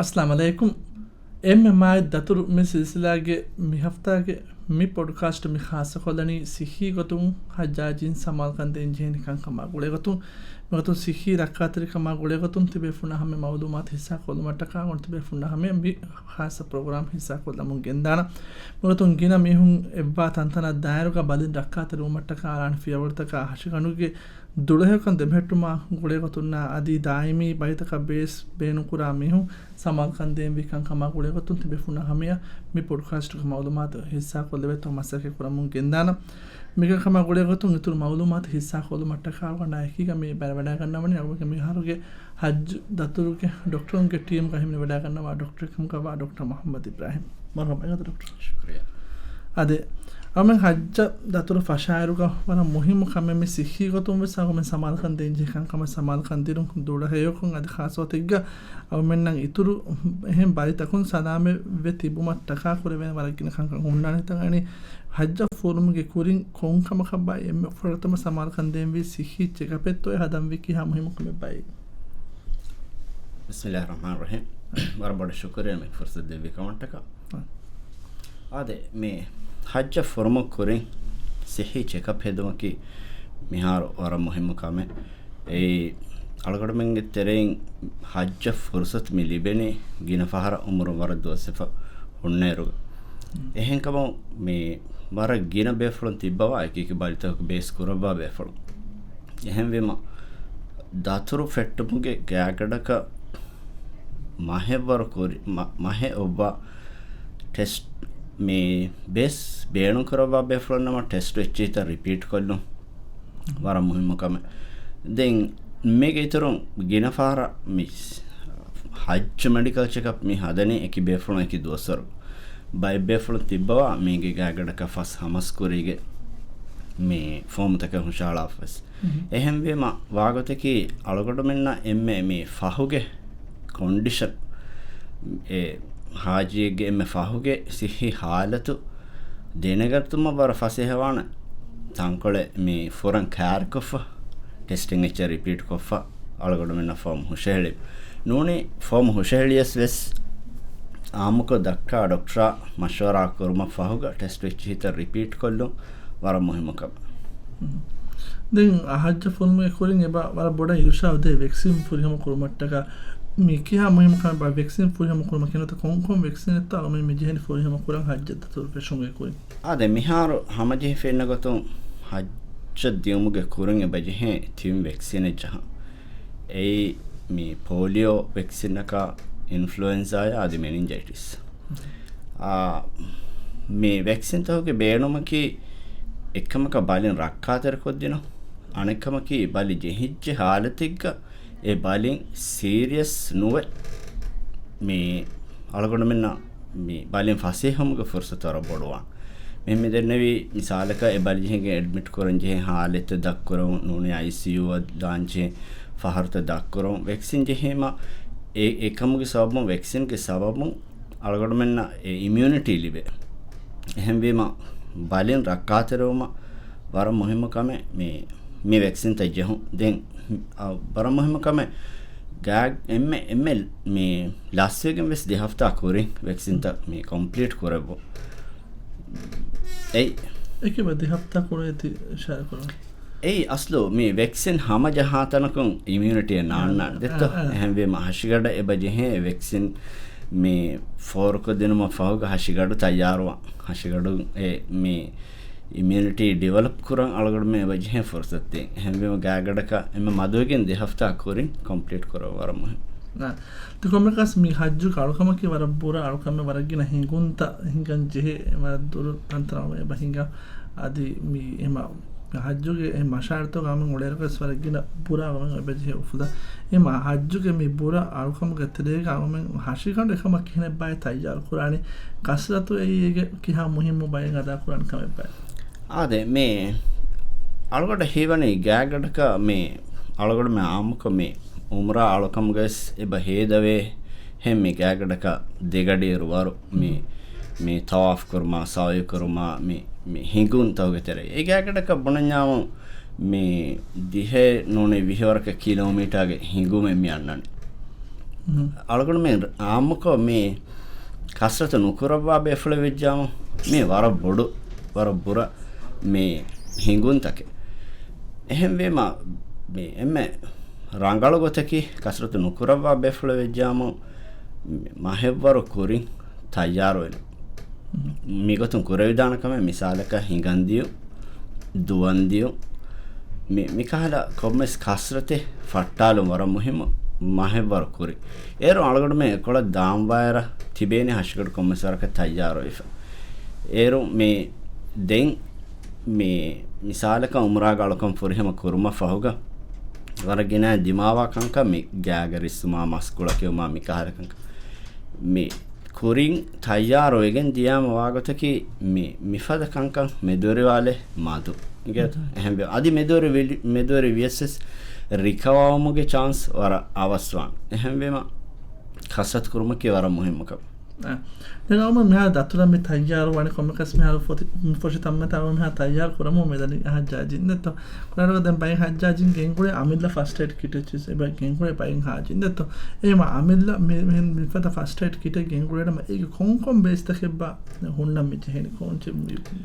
अस्सलाम वालेकुम M my दतुर में सिलसिला के मी हफ्ता के मी पॉडकास्ट में खास खोलनी सिखी गतुं हजाजिन समाल कंदे engine kan kama gule gotun magatu sihi rakatri kama gule gotun tibe funa hame mawdumat hissa kolumata ka on tibe funa hame bi khas program hissa kolamun gendana magatu gina mihun ebba tantana dairu ka balin rakatri umatta ka aran fiyawarta ka hashikanuge දුළහකන් දෙමෙට්ටුමා ගුලේ ගතුන්නා අදී දායිමී බයිතක බේස් බේනු කුරා මිහු සමාල්කන් දෙම් විකන් කමා ගුලේ ගතුන් තිබෙෆුනා හමිය මේ පොඩ්කාස්ට් එක මවුලුමාත හිස්සා කොල්ලෙවෙත් මසකේ කුරමුන් ගෙන්දාන මේක කමා ගුලේ ගතුන් ඉතුරු මවුලුමාත හිස්සා කොල්ල මට්ට කාව නායකීක මේ බර වැඩ ගන්නවනේ අවක මේ හරුගේ හජ් දතුරුගේ ડોක්ටරුන්ගේ ටීම් කහිමින වැඩ ගන්නවා ડોක්ටර් කම්කවා ડોක්ටර් මොහම්මද් ඉබ්‍රාහිම් මරහබා ડોක්ටර් शुक्रिया අද अमें हज दतुर फशायरुगा वना मुहिम कमे में सिखी को तुम वैसा हमें समाल खन दें जी खान कमे समाल खन दिरुं दूड़ा है यो कुं अद खास होते इग्गा अब मैं नंग इतुरु हम बारी तकुन सदा में वे तिबुमा टका करे वे वाला किन खान हुन्ना नहीं तंगानी हज फोरम के कुरिंग कों कम खबाई एम फरत में समाल खन दें भी सिखी चेका पे तो हदम भी की हम मुहिम कमे बाई बिस्मिल्लाहिर्रहमानिर्रहीम बार बड़ा शुक्र है मैं फुर्सत दे भी कौन टका आदे मैं हज फॉर्म करें सही चेकअप है दो कि मिहार और मुहिम का में ए अलगड़ में तेरें हज फुर्सत मिली बेने गिनफाहर उम्र वर दो सिफा उन्ने रो එහෙන් කම මේ මර ගින බෙෆලොන් තිබ්බවා එකක බලිතක බේස් කරබා බෙෆලොන් එහෙන් වෙම දතුරු ෆෙට්ටුමුගේ ගෑගඩක මහෙවර කොරි මහෙ ඔබ ටෙස්ට් මේ බේස් බේණු කරබා බෙෆලොන් නම ටෙස්ට් වෙච්ච ඉත රිපීට් කොල්ලු වර මුහිමකම දැන් මේක ඊතරම් ගිනෆාර මිස් හජ් මෙඩිකල් චෙකප් මේ හදනේ එකි බෙෆලොන් එකි දොසර බයි බෙෆලොන් තිබ්බවා මේගේ ගෑගඩක ෆස් හමස් කුරීගේ මේ ෆෝම් තක හුෂාලා ෆස් එහෙන් වේම වාගතකි අලගොඩ මෙන්න එම්මේ මේ ෆහුගේ කොන්ඩිෂන් ඒ ಹಾಜಿಗೆ ಎಮ್ಮೆ ಫಹುಗೆ ಸಿಹಿ ಹಾಲತು ದೇನಗರ್ತುಮ ಬರ ಫಸೆ ಹವಾನ ತಾಂಕೊಳೆ ಮೀ ಫೋರನ್ ಕ್ಯಾರ್ ಕೊಫ ಟೆಸ್ಟಿಂಗ್ ಎಚ್ಚ ರಿಪೀಟ್ ಕೊಫ ಅಳಗಡ ಮೆನ್ನ ಫಾರ್ಮ್ ಹುಷೇಳಿ ನೂನಿ ಫಾರ್ಮ್ ಹುಷೇಳಿಯಸ್ ವೆಸ್ ಆಮುಕ ದಕ್ಕ ಡಾಕ್ಟರ್ ಮಶವರಾ ಕರ್ಮ ಫಹುಗ ಟೆಸ್ಟ್ ಎಚ್ಚ ಹಿತ ರಿಪೀಟ್ ಕೊಲ್ಲು ವರ ಮುಹಿಮಕ ದೆನ್ ಹಜ್ಜ ಫಾರ್ಮ್ ಎಕೋರಿಂಗ್ ಎಬ ವರ ಬೊಡ ಇರುಷಾ ಉದೆ ವ್ಯಾಕ್ಸಿನ್ ಫುರಿಹಮ ಕುರುಮಟ್ಟಕ මිකියා මුහිම කම බා වැක්සින් ෆුරිහම කුරම කෙනත කොන්කොම් වැක්සින් එත්තා අම මේ ජෙහෙනි ෆුරිහම කුරන් හජ්ජත තුර පෙෂුන්ගේ කුයි ආදේ මිහාර හමජෙ ෆෙන්න ගතොන් හජ්ජ දියමුගේ කුරන් එබජෙහෙ තිම් වැක්සින් එජහ ඒ මේ පොලියෝ වැක්සින් එක ඉන්ෆ්ලුවෙන්සා ආදි මෙනින්ජයිටිස් මේ වැක්සින් තවගේ බේනොමකි එකමක බලින් රක්කාතර කොද්දිනෝ අනෙකමකි බලි ජෙහිජ්ජ හාලතිග්ග ඒ බලින් සීරියස් නුව මේ අලගොඩ මෙන්න මේ බලින් ෆසේ හමුගේ ෆුර්සතර බොඩුවා මෙහෙම දෙන්නේවි මිසාලක ඒ බලින්ගේ ඇඩ්මිට් කරන් ජේ හාලෙත දක්කරොන් නුනේ ICU දාංචේ ෆහරත දක්කරොන් වැක්සින් ජෙහෙම ඒ එකමුගේ සබම වැක්සින්ගේ සබම අලගොඩ මෙන්න ඒ ඉමුනිටි ලිබේ එහෙම වීම බලින් රක්කාතරවම වර මුහිම කම මේ වැක්සින් තජහු දැන් බර මුහිම කම ගෑග් එම්එල් මේ ලාස්ට් වෙස් දෙහෆ්තා කුරි වැක්සින් ත මේ කම්ප්ලීට් කරබෝ ඒක බද හෆ්තා කුරේති ෂෙයාර් කරනවා ඒ අස්ලෝ මේ වැක්සින් හැම ජහතනකම් ඉමුනිටි නාන්න දෙත්ත එහෙම වේ මහශිගඩ එබජෙහෙ වැක්සින් මේ ෆෝරක දිනම ෆවග හශිගඩ තයාරවා හශිගඩ ඒ මේ इम्यूनिटी डेवलप करन अलगड़ में वजह फुर्सत हम भी गागड़ का एम मदोगे दे हफ्ता कोरिंग कंप्लीट करो वरम ना तो कम कास मी हज्जु काळकम की वर पूरा अलकम वरगिन हिंगुंत हिंगन जे वर दूर अंतरा में बहिंगा आदि मी एम हज्जु के मशार तो गाम उड़ेर का स्वरगिन पूरा गाम बजे उफदा एम हज्जु के मी पूरा अलकम के तले गाम में हाशी का देखा मखने बाय तैयार कुरानी कसरत तो ये कि हा मुहिम बाय गदा कुरान कम बाय आदे मैं अलगड़ हेवने गෑගඩක මේ अलगड़ में आमुक में उम्रा अलकम गस एब हेदवे hem me gෑගඩක දෙගඩියරු වරු මේ තවාෆ් කරමා සාය කරමා මේ හිඟුන් තවගතර ඒ ගෑගඩක බොණඤාව මේ දිහේ නොනේ විහවරක කිලෝමීටරගේ හිඟුම මෙ යන්නනේ algon men aamko me kasrata nukurabba be fule vejjama me wara bodu wara bura me hingun take ehem vema me emme rangalu gotaki kasrata nukurabba be fule vejjama mahevvaru kurin tayyaro wen migotun kurevidana kame misalaka hingandiyo duwandiyo මිකහල කොම්මස් කස්රතේ ෆට්ටාලු වර මුහිම මහෙවර කුරි ඒරු අලගඩ මේ කොළ දාම්වායර තිබේනේ හෂකඩ කොම්මසරක තයාරෝ ඉෆ ඒරු මේ දෙන් මේ මිසාලක උමරා ගලකම් ෆුරිහම කුරුම ෆහුග වරගෙන දිමාවා කංක මේ ගෑගරිස්සුමා මස්කුල කියුමා මිකහලකංක මේ කුරින් තයාරෝ එකෙන් දියාම වාගතකි මේ මිෆද කංකම් මෙදොරේ වාලේ මාතු එහෙනම් අදි මෙදොරේ VSS රිකවවමුගේ chance වර අවස්වාන් එහෙනම් වෙම කසත් කුරුම කියවර මුහිමක දැන් අවම මෙහා දතුර මේ තයාර වණ කොමකස් මෙහා ෆොටි තම්මතාව මෙහා තයාර කරමු මෙදනි හජ්ජාජින් නැත්ත කොරරක දැන් බයි හජ්ජාජින් ගෙන්කුලේ අමිල්ලා ෆස්ට් එයිඩ් කිට් චිස් එබයි ගෙන්කුලේ බයින් හාජින් නැත්ත එම අමිල්ලා මෙහෙන් මිෆත ෆස්ට් එයිඩ් කිට් ගෙන්කුලේටම ඒක කොම් බේස් තකෙබ්බා හොන්නම් මිතහෙනි කොන්ච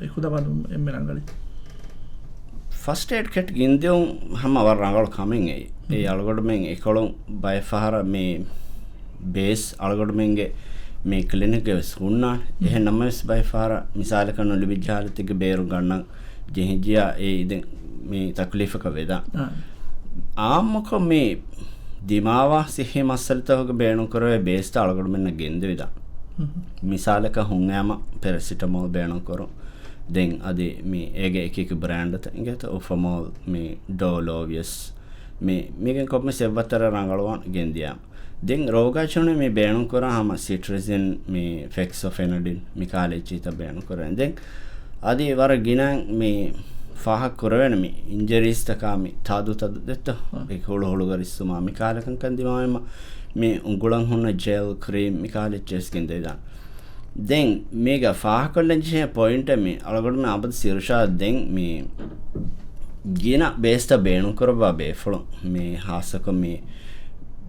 ඒකුදවලු එම්මරංගලි ෆස්ට් එයිඩ් කිට් ගින්දෙන් හැම වර රංගල කමින් ඒ අලගොඩ මෙන් ඒකොලොන් බයි ෆහර මේ බේස් අලගොඩ මෙන්ගේ මේ ක්ලිනික් එක වුණා එහෙනම් නම්ස් බයි ෆහර මිසාල කන ලිවිජාලතික බේරු ගන්න ජෙහිජියා ඒ ඉතින් මේ තක්ලිෆක වේදා ආම්මක මේ දිමාවා සිහි මස්සල්තවක බේණු කරේ බේස් අලගොඩ මෙන්න ගෙන්ද විදා මිසාලක හුන්ෑම පෙරසිටමෝල් බේණු කරෝ then ade me ege ekike brand ta ingeta ofamol me dolovius me megen komme sevvatara rangalwan gendiya then rogachone me beenu kora hama cetirizine me fexofenadine me college ta beenu kora then ade war ginan me faha korawen me injuries ta ka me tadu detta e holu holu garissuma me kalakan kandimama me ungulan honna gel cream me college gendeda then mega faha kollenje point me alagod me abad sirusha then me gina besta beenu korwa beflo me hasako me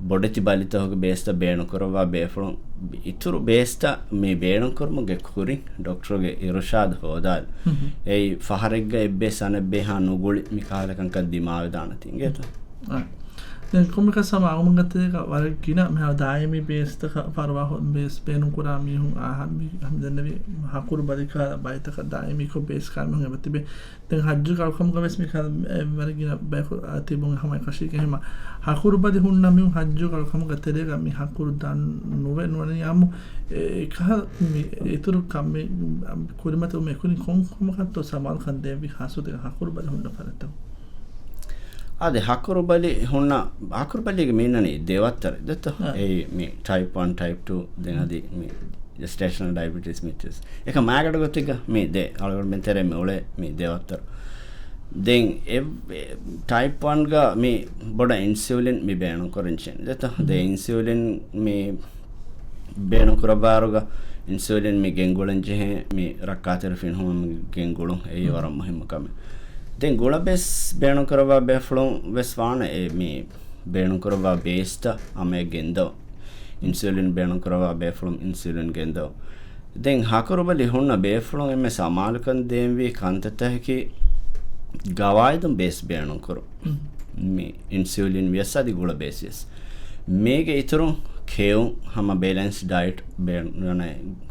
bodeti balita hoge besta beenu korwa beflo ituru besta me beenu kormu ge kuri doctor ge irushad hodal ei faharegga ebbe sanebbe ha nuguli me kala kan kadima vedana tingeta දැන් කොමික සම ආගමගතේක වර කින මහ දායමි බේස්ත පරවා base බේනු කුරා මිහුන් ආහම්මි හම්දන්නවි හකුරු බරික බයිතක දායමි කො base කාම හම තිබේ දැන් හජ්ජු කල්කම් ගමස් මික වර කින බෑ තිබුන් හැම කෂි කෙම හකුරු බදි හුන් නම් හජ්ජු කල්කම් ගතේක මි හකුරු දන් නොවේ නොනේ යමු ඒක ඒතුරු කම් කුරිමත මේ කුනි කොම්කමකට සමාල් කන්දේ වි හසු දෙක හකුරු බදි හුන් නපරත ade hakuru bali honna hakuru bali ge meenani dewattara detta ei me type 1 type 2 then adi me gestational diabetes mitches eka magada gotiga me de algod mentere me ole me dewattara then type 1 ga me boda insulin me beenu korinchen detta de insulin me beenu korabaruga insulin me gengulen jehe me rakkater fin hom gengulun ei waram muhimma kame then gula bes beenu korwa beflon veswana e me beenu korwa besta ame gendo insulin beenu korwa beflon insulin gendo then hakorobali honna beflon emme samalkan demvi kantata ki gawaidum bes beenu koro me insulin vesadi gula basis mege ituru keun hama balanced diet beenu na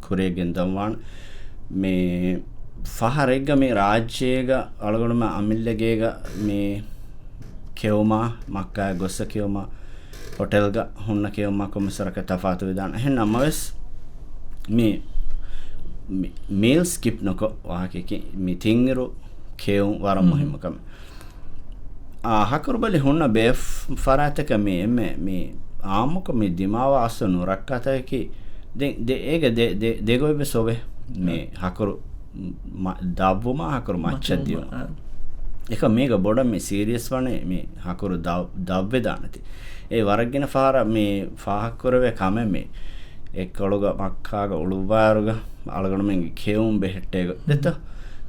kore gendamwan me faharegga me rajyega algonuma amillegega me keuma makka gossa keuma hotel ga honna keuma komisaraka tafatu vidana hen namaves me meal skip noko wahake me tingiru keum waram muhimmakam hakurbali honna be farataka me amuko me dimawa asunu rakkata ki de ege de goibe sobe me hakuru davuma hakuru machadiyo eka mega boda me serious wane me hakuru davve danati e waragina fara me fahakurave kame me ekkoluga makkaga uluwaruga alagonu menge keum behettega detta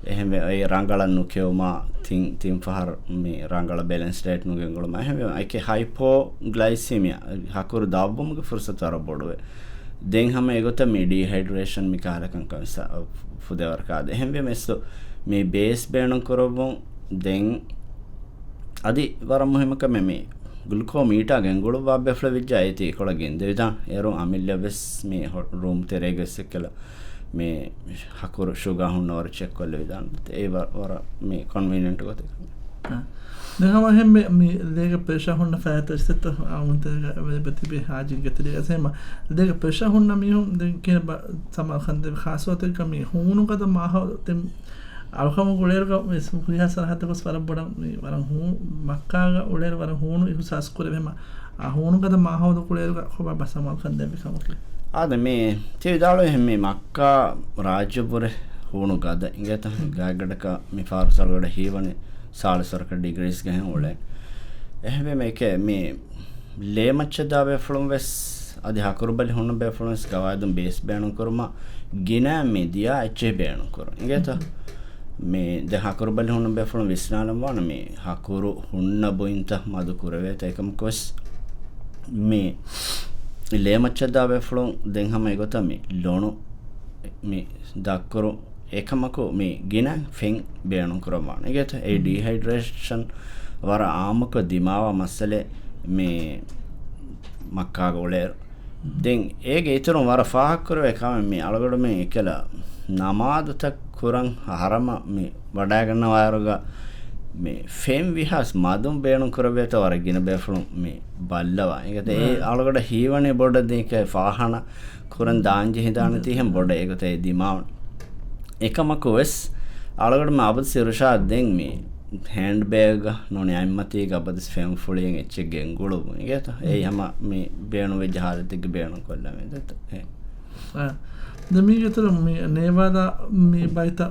එහෙම ඒ රංගලන්නු කියවමා තින් පහර මේ රංගල balance diet නුගෙන් ගොලම එහෙම ඒකේ හයිපෝග්ලයිසීමියා හකුරු දාබ්බමුගේ ෆුර්සත අර බොඩුවේ දෙන් හැම ඒගොත මේ ඩිහයිඩ්‍රේෂන් මිකාලකන් කන්ස ෆුදවර කාද එහෙම මෙස්සෝ මේ බේස් බේණු කරොබොන් දෙන් අදි වරම් මොහෙමක මේ ග්ලුකෝමීටා ගෙන්ගොළු බබ්බෙෆ්ල විජ්ජා ඒති කොළගෙන් දෙවිතන් ඒරොන් අමිල්ලවෙස් මේ රූම් තෙරේගෙස් එක්කලා මේ හකුරු ෂුගර් හුන්නවර චෙක් කරලා විදාන ඒ වර මේ කන්වීනියන්ට් කොට දැන් හැම මේ දෙක ප්‍රෙෂර් හොන්න ෆෑටර්ස්ට ආමුන්ත බෙතිබේ හාජින් ගෙතේ එසෙම දෙක ප්‍රෙෂර් හොන්න මිහුම් දෙක කියන සමහන් දෙක ખાસවත කමි හුණු කද මාහ තෙම් අල්කම ගොලේරක සුඛියා සරහත කොස් වර බොඩ මේ වරන් හු මක්කාග උලේර වරන් හුණු ඉහුසස් කරෙම හුණු කද මාහවද කුලේරක කොබ බසමල් කන් දෙවි කමක ආද මේ තේ දාලෝ හැම මක්කා රාජ්‍යපුර හුණු ගද ඉංගත ගාගඩක මේ ෆාරසල්වඩ හේවනේ සාලසරක ඩිග්‍රීස් ගහන් උලේ එහෙම මේක මේ ලේමච්චදා වෙෆලොම් වෙස් අධි හකුරුබලි හුණු බෙෆලොන්ස් ගවාදම් බේස් බෑණු කරුම ගින මෙදියා එච්චේ බෑණු කරු ඉංගත මේ ද හකුරුබලි හුණු බෙෆලොම් විස්නාලම් වන මේ හකුරු හුන්න බොයින්ත මදු කුරවේත එකම කොස් මේ ලේමච්චදා වෙෆලොම් දෙන් හැම ඒගොත මේ ලොණු මේ දක්කරු එකමකෝ මේ ගෙන ෆෙන් බේණු කරවන ඒකට ඒ ඩිහයිඩ්‍රේෂන් වර ආමක දිමාව මස්සලේ මේ මක්කා ගෝලේ දෙන් ඒගේ ඊතර වර ෆාහක් කරවේ කම මේ අලගොඩ මේ එකලා නමාදත කුරන් හරම මේ වඩා ගන්න වයරග මේ ෆෙන් විහස් මදුම් බේණු කරවේත වර ගෙන බේෆලු මේ බල්ලවා ඒකට ඒ අලගොඩ හීවනේ බොඩ දෙක ෆාහන කුරන් දාංජි හිදාන තිහෙන් බොඩ ඒකට ඒ දිමාව එකමකෝස් අලගොඩ මාබද සිරුෂා දෙන් මේ හැන්ඩ් බෑග් නොනේ අම්මතේ ගබදස් ෆෙම් ෆුලියෙන් එච්ච ගෙන්ගුළු ඒකට ඒ හැම මේ බේණු වෙජ හාලතික බේණු කොල්ලා මේ දත දමීගතර මේ නේවාදා මේ බයිත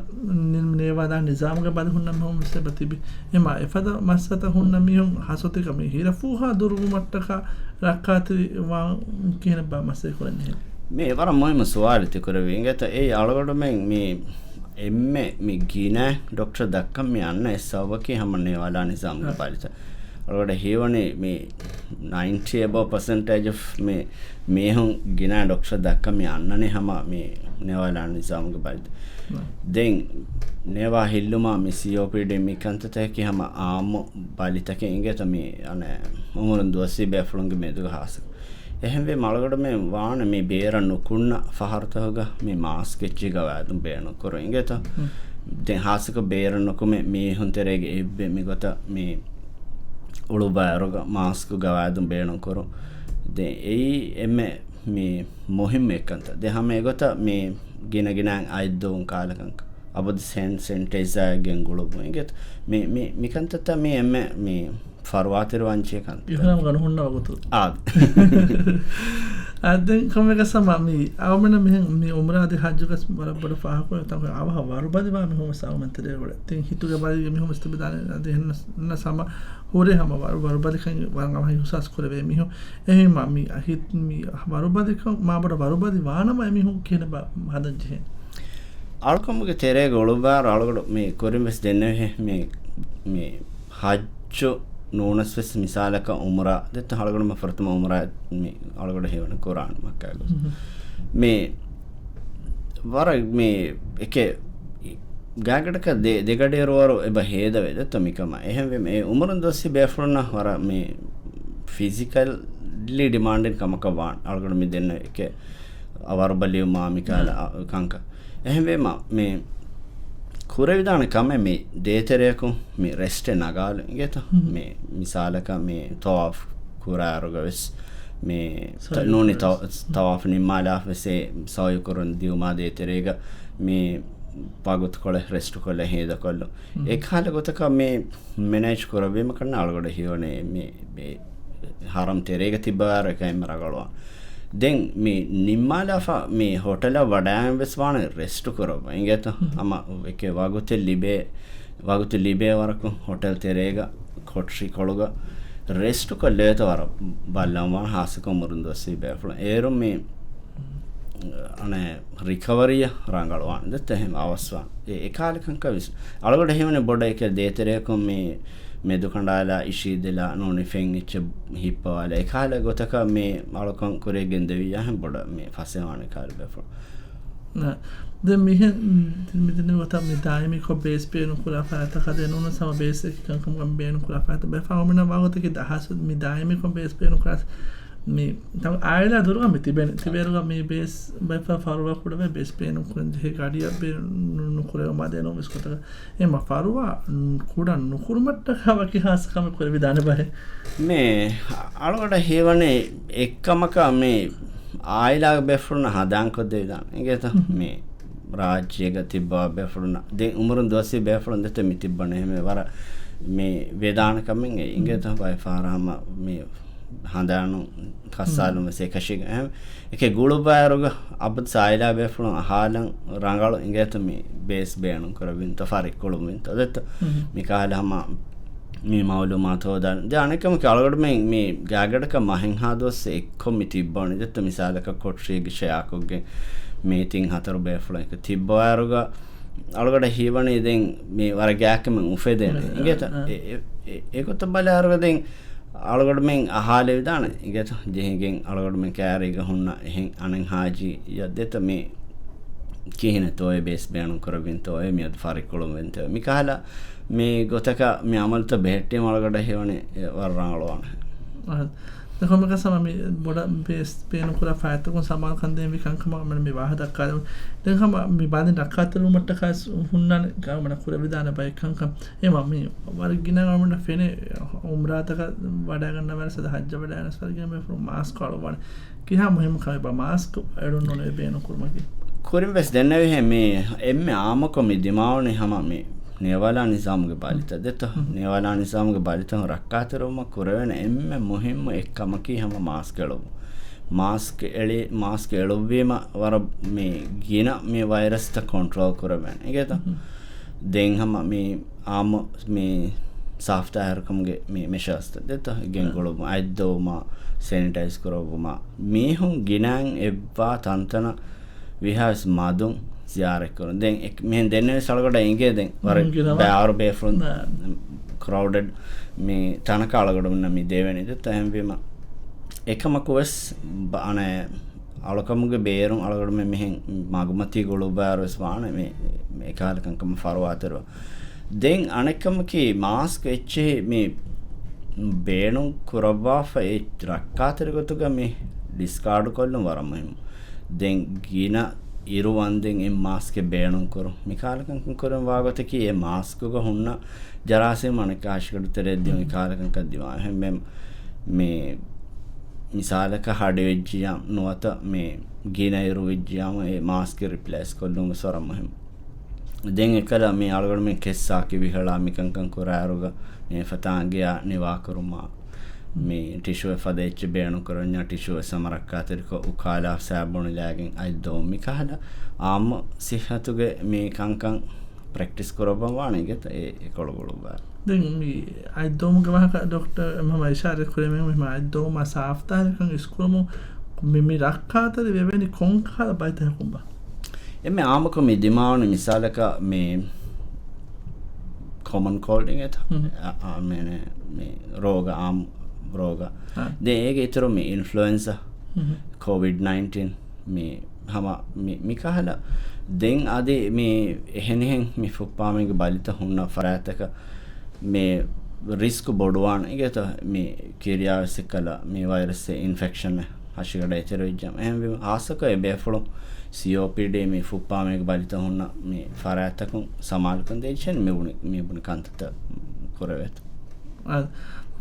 නේවාදා නිසාමක බද හුන්න මොහොම සබතිබි එම එපද මස්සත හුන්න මිහුම් හසොතික මේ හිරෆූහා දුරුගු මට්ටක රක්කාති වා කියන බා මස්සේ කරන්නේ මේ වර මොහිම සුවාලිත කරවේ ඒකට ඒ අලගොඩ මේ එම්මේ මේ ගින ડોක්ටර් දක්කම් මේ අන්න එස්සවකේ හැම නේවාදා නිසාමක පාලිත අලගොඩ හේවනේ මේ 90 above percentage of මේ හුන් ගින ડોක්ටර් දක්කම් මේ අන්නනේ හැම මේ නේවාදා නිසාමක පාලිත දෙන් නේවා හිල්ලුමා මේ COPD මේ කන්තතේ හැම ආම පාලිතකේ ඉංගත මේ අනේ උමුරුන් දුවසි බැෆලුන්ගේ මේදුක හාස එහෙම වේ මලගොඩ මේ වාන මේ බේරන් නුකුන්න ෆහර්තවග මේ මාස් කෙච්චි ගවෑදුම් බේරන කර ඉංගත දැන් හාසක බේරන් නුකු මේ හුන්තරේගේ එබ්බේ මේ ගත මේ උළු බෑරග මාස්ක ගවෑදුම් බේරන කර දැන් ඒ එමෙ මේ මොහිම් එකන්ත දැන් හැම ඒගොත මේ ගිනගෙන අයිද්දෝන් කාලකංක අබද සෙන්ටේසා ගෙන්ගුළු ඉංගත මේ මිකන්තත මේ එමෙ මේ ෆර්වාතිර වංචය කන් ඉහනම් ගන්න හොන්න වගතු ආද අදෙන් කමක සමමි අවමන මෙහෙන් මේ උමරාදී හජ්ජකස් බරබර ෆාහකෝ තම අවහ වරුබදි බා මෙහොම සාමන්තරේ වල තින් හිතුගේ බාරි මෙහොම ස්තබදාන අදෙන් න සම හොරේ හැම වරුබදි කන් වරන් අවහ උසස් කරවේ මෙහො එහෙම මි අහිත් මි වරුබදි කන් මාබර වරුබදි වානම මෙහො කියන බා හදජේ අල්කමුගේ තෙරේ ගොළුබාර අලගොඩ මේ කොරිමස් දෙන්නේ මේ හජ්ජෝ නෝනස්වෙස් මිසාලක උමරා දෙත හලගොඩම ෆර්තම උමරා මේ අලගොඩ හේවන කුරාන් මක්කාගොස් මේ වර මේ එකේ ගාගඩක දෙගඩේරවර එබ හේද වේද තමිකම එහෙම මේ උමරුන් දොස්සි බෑෆලුන්න වර මේ ෆිසිකල්ලි ඩිමාන්ඩෙන් කමක වාන් අලගොඩ මේ දෙන්න එකේ අවරබලිය මාමිකාල කංක එහෙම මේ කුරවිධාන කම මේ දේතරයකු මේ රෙස්ටේ නගාල ඉගෙත මේ මිසාලක මේ තවාෆ් කුරාරුගවෙස් මේ නෝනි තවාෆ් නිම්මාලාෆ් වෙසේ සවයුකරුන් දියුමා දේතරේග මේ පගුත් කොළ රෙස්ටු කොළ හේද කොල්ලු ඒ කාල ගොතක මේ මෙනේජ් කරවීම කරන අලගොඩ හිවනේ මේ හරම් තෙරේග තිබාරකයිම රගලවා දැන් මේ නිම්මාලාෆා මේ හොටල වඩායම් වෙස්වාන රෙස්ටු කරව ඉංගත අම එක වගුත ලිබේ වරකු හොටල් තෙරේග කොට්‍රි කොළුග රෙස්ටු කොල්ලේත වර බල්ලම්වා හාසක මුරුන් දොස්සී බෑෆල ඒරුම් මේ අනේ රිකවරිය රංගලවාන් දෙත එහෙම අවස්වාන් ඒ කාලෙකන් කවිස් අලගොඩ එහෙමනේ බොඩ එක දේතරයකම් මේ දුකණ්ඩාලා ඉෂී දෙලා නෝනි ෆෙන් ඉච්ච හිප්පවාල ඒ කාලෙ ගොතක මේ අලකම් කුරේ ගෙන්දවිය හැම බොඩ මේ ෆසේවාන කාලෙ බෙෆෝ de mihen midene wata mi daimi ko base penu kula fata kade nuna sama base kan kam kam benu kula fata be fa omina wagote ki dahasud mi daimi ko base penu klas mi tam aila durga mi tiberuga mi base be fa faruwa kuda be base penu kun he gadiya be nu kure ma de no miskota e ma faruwa kuda nu kurmatta kawa ki has kam kure vidane bahe me algoda hevane ekkamaka me ආයිලා බෙෆරුණ හදාන්කො දෙවිදන් ඒකත මේ රාජ්‍යයක තිබ්බා බෙෆරුණ දැන් උමරුන් දවසේ බෙෆරුණ දෙත මි තිබ්බනේ මේ වර මේ වේදාන කමෙන් ඒකත බයි ෆාරාම මේ හදානු කස්සාලුම සේකෂික ඒකේ ගුළුබායරුග අබත් සායිලා බෙෆරුණ අහලන් රංගල ඒකත මේ බේස් බේනු කරවින් තෆාරික් කොළුමින් තදත මේ කාලහම මේ මාවලුමාත හොදන් දැනකම කලකට මේ ගාගඩක මහෙන් හාදොස් එක්කොම තිබ්බනේ දෙත මිසාලක කොට්‍රියගේ ෂයාකොගේ මේ තින් හතර බේෆ්ලෝ එක තිබ්බාරුග අලකට හීවනේ දැන් මේ වර ගෑකම උෆෙදෙන ඉගෙත ඒකත් බලාරුග දැන් අලකට මෙන් අහාලේ විදාන ඉගෙත ජෙහිගෙන් අලකට මෙන් කෑරීග හුන්න එහෙන් අනෙන් හාජි යද්දෙත මේ කිහින තෝය බේස් බෑනු කරවින් තෝය මියත් ෆාරිකුලම් වෙන්ත මිකාලා මේ ගොතක මේ අමල්ත බෙහෙට්ටේ මලකට හේවනේ වරරංගලවන देखो मैं समय में बड़ा बेस पेन को फायदा को सामान खंदे भी कंख में मैं वाह दक्का देखो मैं बाद में दक्का तो मत का हुन्ना का मैं खुद विधान पाए कंख ये मम्मी वार गिना का मैं फेने उम्र तक बड़ा करना मेरे साथ हज बड़ा है सर के मैं मास्क काढ़ो वाले कि हाँ मुहिम खाए बा मास्क आई डोंट नो ने पेन को मगी खुरिम बस देने भी है मैं एम आम को मैं दिमाग ने हम में नेवाला निज़ाम के बालिता देता नेवाला निज़ाम के बालिता हम रक्काते रो म कुरेन एम्मे मुहिम एक कमकी हम मास्क एलो भी म वर में गिना में वायरस तक कंट्रोल कुरेन ये तो दें हम में आम में साफ्ता हर कम के में मेशस्त देता गेंगोलो आइदो म सैनिटाइज करो म में हम गिनांग एब्बा तंतना विहास मादुं ziyaret කරන දැන් මෙහෙන් දෙන්නේ සලකට එංගේ දැන් වර බෑවර බේෆ්‍රොන් crowded මේ තනකාලකට වුණ මේ දෙවෙනි දෙත හැම්වීම එකම කොස් අනේ අලකමුගේ බේරුම් අලකට මෙහෙන් මගමති ගොළු බෑරස් වාන මේ කාලකංකම ෆරවාතර දැන් අනෙකම කි මාස්ක් එච්චේ මේ බේණු කුරවා ෆේ රක්කාතරගතුග මේ ඩිස්කාඩ් කොල්ලු වරම දැන් ගින ඉරුවන්දෙන් එම් මාස්කේ බේණුම් කරු මිකාලකං කරන් වාගතකි ඒ මාස්කුග හුන්න ජරාසේ මනකාශකට තෙරෙද්දී මිකාලකං කද්දිවා හැම මේ මිසාලක හඩ වෙජ්ජියම් නොවත මේ ගින ඉරු වෙජ්ජියම් ඒ මාස්කේ රිප්ලේස් කොල්ලුම සරම හැම දැන් එකලා මේ අලගොඩ මේ කෙස්සා කි විහලා මිකංකං කරාරුග මේ ෆතාංගියා නිවා කරුමා මේ ටිෂුව ෆදෙච්ච බේණු කරන්නා ටිෂුව සමරක්කාතරික උකාලා සෑබුණු ලෑගෙන් අයිදෝ මිකහලා ආම සිහතුගේ මේ කංකං ප්‍රැක්ටිස් කරපම් වාණේගෙත ඒ කොළගොළු බා දැන් මේ අයිදෝම ගමහක ડોක්ටර් මම ඉෂාරේ කරේ මම අයිදෝම සාෆ්තාරකන් ඉස්කෝම මේ රක්කාතර වෙවෙනි කොංකාල බයිත හකුම්බා එමේ ආමක මේ දිමාවන මිසාලක මේ common cold එකත මේ රෝග ආම් रोगा दे एक इतरो में इन्फ्लुएंजा कोविड-19 में हम मिकाहला दें आदि में हेन में फुप्पा में बालिता हुन्ना फरातक में रिस्क बोडवान ये तो में किरिया से कला में वायरस से इन्फेक्शन में हशिगड़ा इतरो जम हम भी आसको ए बेफलो COPD में फुप्पा में बालिता हुन्ना में फरातक समाल कंदे छन में बुन कांत कोरवेत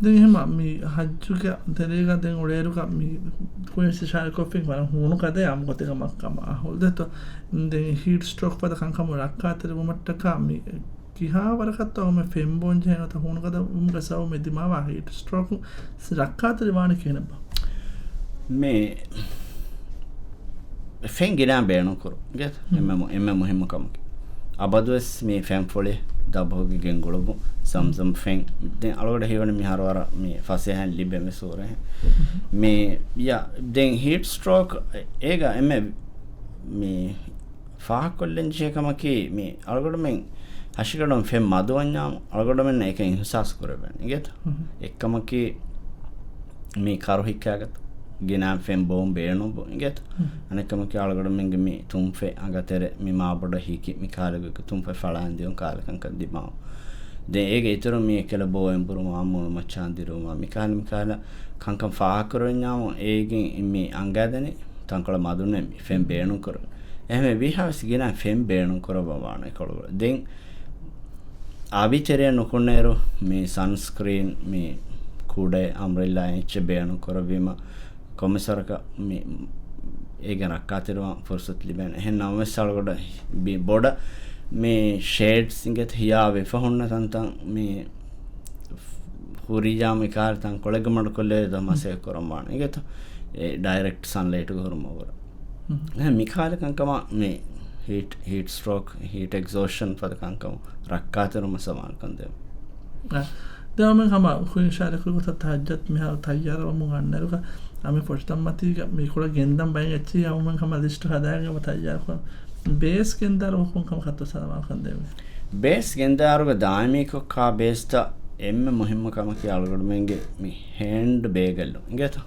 දැන් එහෙම මේ හජ්ජුක දෙරේක දැන් ඔරේරුක මේ කොහෙන්ද ශාරකෝෆින් වරන් හුණු කදේ යම් කොටක මක්කම හොල්දත දැන් හීට් ස්ට්‍රෝක් පද කංකම රක්කාතර මොමට්ටක මේ කිහා වරකත් ඔම ෆෙම්බොන් ජනත හුණු කද උම්ගසව මේ දිමාව හීට් ස්ට්‍රෝක් රක්කාතර වාණ කියනවා මේ ෆෙන් ගිනා බේනු කරු ගත එම්ම මුහිම කම අබදවස් මේ ෆෙම් ෆොලේ දබෝගි ගෙන්ගොළබු සම්සම් ෆෙන් දැන් අලවඩ හේවන මිහරවර මේ ෆසෙහන් ලිබෙම සෝරේ මේ යා දැන් හීට් ස්ට්‍රෝක් ඒග එමෙ මේ ෆාහකොල්ලෙන් ජේකමකි මේ අලගොඩමෙන් හෂිකඩම් ෆෙම් මදුවන්යාම අලගොඩමෙන් එක ඉහසස් කරබැන ඉගෙත එක්කමකි මේ කරුහික්කයාගත ගෙනම් ෆෙම් බෝම් බේනුබ ඉගෙත අනෙකමකි අලගොඩමෙන්ගේ මේ තුම්ෆේ අගතෙර මේ මාබොඩ හිකි මේ කාලගක තුම්ෆේ ඵලාන්දියොන් කාලකංක දිමාව දැන් ඒක ඊතර මේ කෙල බෝයෙන් පුරුම අම්මුණු මච්චාන්දිරුම මිකාල කංකම් ෆාහකරන්යාම ඒගෙන් මේ අංගදනේ තංකල මදුනේ ෆෙම් බේනු කර එහෙම විහාවස් ගෙන ෆෙම් බේනු කරවවාන ඒකවල දැන් ආවිචරය නොකොන්නේරෝ මේ සන්ස්ක්‍රීන් මේ කුඩේ අම්බ්‍රෙලා එච් බේනු කරවීම කොමසරක මේ ඒක රක්කාතිරවා ෆොර්සත් ලිබෙන එහෙනම් අවස්සල්ගොඩ බි බොඩ මේ ෂේඩ්ස් ඉංගත හියාවේ ෆහොන්න තන්තන් මේ හුරිජාම කාර්තන් කොලෙගමඩ කොල්ලේ දමසේ කරමාන ඉගත ඒ ඩයිරෙක්ට් සන්ලයිට් කරමවර මිකාලකංකම මේ හීට් ස්ට්‍රෝක් හීට් එක්සෝෂන් පදකංකම රක්කාතරම සමාල්කන්දය දැම හම හුනිශාරකුත තහජත් මෙහ තයියාරවමු ගන්නරුක අම පොට්ටම් මතික මේකුල ගෙන්දම් බයි ඇච්චි අවමන් හම දිෂ්ට හදාගම තයියාරක බේස් ගෙන්දර ඔහුන්කම කත්ව සමාල්කන්දේ බේස් ගෙන්දාරුග දාමිකොක්කා බේස්ට එම මුහිම්මකමකි අලගොඩුමෙන්ගේ මේ හේන්ඩ් බේගල්ලු ඉගත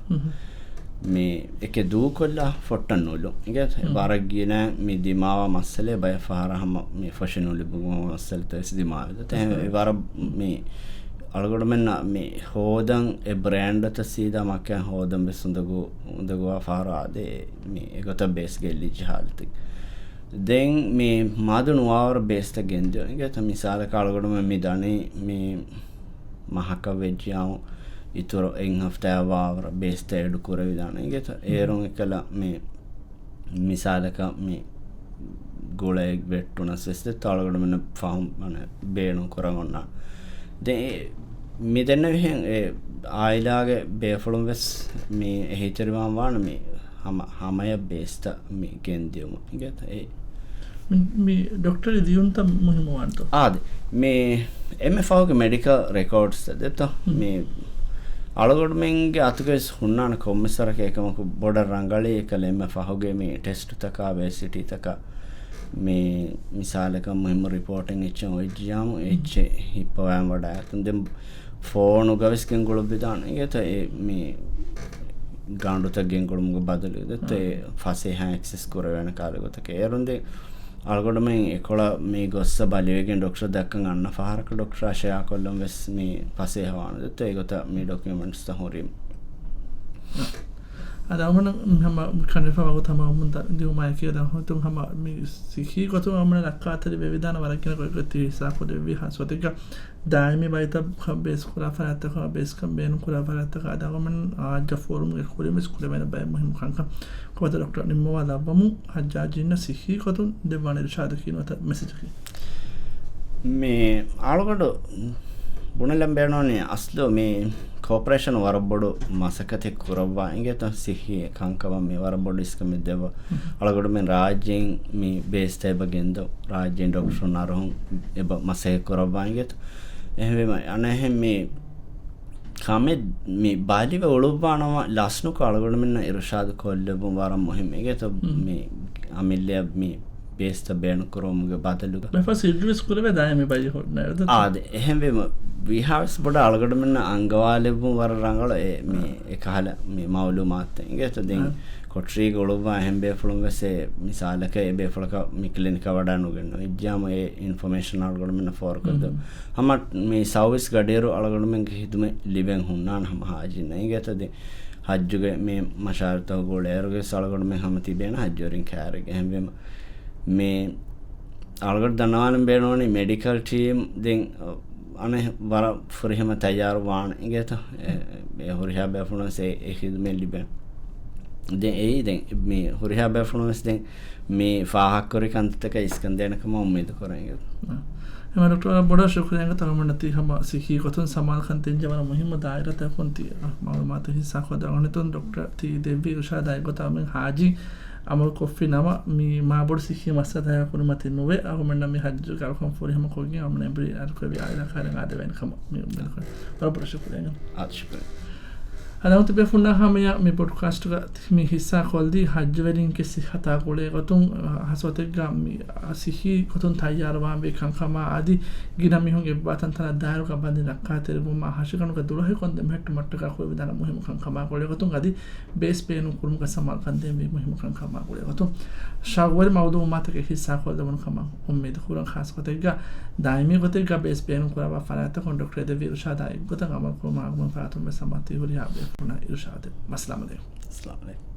මේ එක දූ කොල්ලා ෆොට්ටන්නූලු ඉගත බරක්ගියන මේ දිමාව මස්සලේ බය ෆාරහම මේ ෆෂනුලි බුගම මස්සලත ඇසි දිමාවද තැ වර මේ අලගොඩුමෙන්න මේ හෝදන් එ බ්‍රෑන්්ඩත සීද මක්කයන් හෝදම් බෙසුඳගු උඳගවා ෆාරාදේ මේ එකත බේස් ගෙල්ලි ජහල්තික් දැන් මේ මදුනුවාවර බේස්ත ගෙන්දියෝ ඉගත මිසාල කාලගොඩම මේ දනේ මේ මහක වෙජ්‍යාව ඉතුර එන් හෆ්තෑවාවර බේස්ත එඩු කුර විධාන ඉගෙත ඒරුන් එකල මේ මිසාලක මේ ගොලයෙක් වෙට්ටුන සෙස්ත තාලගොඩමන ෆහම් බේනු කොරගොන්න දැ මිදන්න විහෙන් ආයිලාගේ බේෆොළුම් වෙස් මේ එහිචරිවාම් වාන මේ හමය බේස්ත මේ ගෙන්දියුම ඉගත ඒ ඩොක්ටර් දියුන්ත මුහිමවන්ත ආද මේ එම ෆවක මෙඩිකල් රෙකෝඩ්ස් දෙත මේ අලගොඩමෙන්ගේ අතුකෙස් හුන්නාන කොම්මසරක එකමක බොඩ රංගලේ කළ එම ෆහුගේ මේ ටෙස්ට් තකා වේසිටි තකා මේ මිසාලක මුහිම රිපෝර්ටෙන් එච්ච ඔයිජ්ජාම එච්ච හිප්පවෑම් වඩා ඇතුන් දෙම් ෆෝනු ගවිස්කෙන් ගොළු බිදාන ඒත මේ ගාන්ඩුතගෙන් ගොළුමුග බදලු දෙත ෆසේ හැ එක්සෙස් කර වෙන කාලගොතක ඒරුන්දේ අල්ගොඩමෙන් එකොළ මේ ගොස්ස බලයගෙන් ඩොක්ෂ දක්කන් අන්න පහරක ඩොක්ෂාශයා කොල්ලම් වෙස් මේ පසේ හවාන දත ඒගොත මේ ඩොකමෙන්ට්ස් හොරීම අදමන හම කනිපවග තම මුන්ද දියුමය කියද හොතුම් හම සිහි කොතු අමන ලක්කාතර විධාන වරකින කොයගති හිසාකොඩ විහසොතික දායමි බයිත බේස් කුරා පරත්තක බේස්කම් බේනු කුරා පරත්තක අදගමන් ආජ ෆෝරුම් කුරමස් කුරමෙන බය මුහිම කංක කොත ඩොක්ටර් නිම්මවා ලබමු හජ්ජාජින්න සිහි කොතුන් දෙවාන ශාදකිනවත මෙසිජකි මේ ආලුකට බුණලම් බේනෝනේ අස්ලෝ මේ කෝපරේෂන් වරබොඩු මසකතෙක් කුරවා ඉගෙත සිහි කංකව මේ වරබොඩු ඉස්කමිදව අලගොඩුමෙන් රාජ්‍යයෙන් මේ බේස්තයිබ ගෙන්ද රාජ්‍යයෙන් ඩොක්ටර් නරහුන් එබ මසේ කුරවා ඉගෙත එහෙම අනහෙම මේ කමෙ මේ බාලිව ඔළුබානවා ලස්නු කාලගොඩුමෙන් ඉරෂාද් කොල්ලබු වරම් මොහිම ඉගෙත මේ අමිල්ලිය මේ බේස්ත බේනු කරෝමුගේ බදලුග මෙෆස් ඉඩ්රිස් කුරවේ දායමි බයි හොට්නද ආද එහෙම විහාස් බොඩ අලගොඩමෙන් අංගවාලෙබු වර රංගල මේ එකහල මේ මවුලු මාත් ඉගෙත දෙන් කොට්‍රී ගොළුබා එහෙම බේෆලුම් වෙසේ මිසාලක ඒ බේෆලක මික්ලිනික වඩානුගෙන ඉජ්ජාම ඒ ඉන්ෆර්මේෂන් අලගොඩමෙන් ෆෝර්කද හම මේ සවස් ගඩේරු අලගොඩමෙන් හිතුම ලිබෙන් හුන්නාන හම හාජින ඉගෙත දෙ හජ්ජුගේ මේ මශාර්තව ගොලේරුගේ සලගොඩමෙන් හම තිබෙන හජ්ජෝරින් කෑරගේ එහෙම මේ අලගොඩ දනවානම් බේනෝනේ මෙඩිකල් ටීම් දෙන් අන වර ෆොරිහම තයාර වාන ඉගෙත හොරිහා බැෆුණසේ එහිදුමෙන් ලිබෙන දැන් ඒ දැන් මේ හොරිහා බැෆුණස් දැන් මේ ෆාහක් කරි කන්තක ඉස්කන්දේනකම උම්මේද කරන්නේ එම ඩොක්ටර් බොඩ ශුක්‍රියංග තමන්නති හම සිහි කොතුන් සමාල් කන්තෙන් ජවන මුහිම දායරත කොන්ති මාලුමාත හිසා කොදගනතුන් ඩොක්ටර් ති දෙවි උෂාදායි ගොතමෙන් හාජි අමල් කොෆි නම මේ මාබොඩ සිහි මස්සතය කුරුමති නොවේ අහුමන්න මේ හජ්ජු කරකම් ෆොරිහම කොගේ අමන බ්‍රි අරකවි ආයලා කාරෙන් ආද වෙනකම මේ බරපොර ශුක්‍රියංග ආශිර්වාද අනවත බෙෆුන්නා හමයා මේ පොඩ්කාස්ට් එක මේ හිස්සා කොල්දී හජ් වලින් කිසි හතා කොලේ ගතුන් හසවතෙක් ගාමි සිහි ගතුන් තයාරවා මේ කංකම ආදි ගින මිහුන් එබ්බතන් තන දායරක බන්දි නක්කාතේ බුම හෂකනුක දුලහ කොන්ද මෙට්ට මට්ටක කොයි විදන මුහිම කංකම කොලේ ගතුන් ගදි බේස් පේනු කුරුම කසමල් කන්දේ මේ මුහිම කංකම කොලේ ගතුන් ශාවර් මවදු මාතක හිස්සා කොල්ද වන කම උම්මේද කුරන් ખાસ කොතෙක් दायमी गोते का बेस पेन कुरा फराता कंडक्टर दे विरुषादा गोता गम को मागम फातुम समति होली आबे पुना इरुषादे अस्सलाम वालेकुम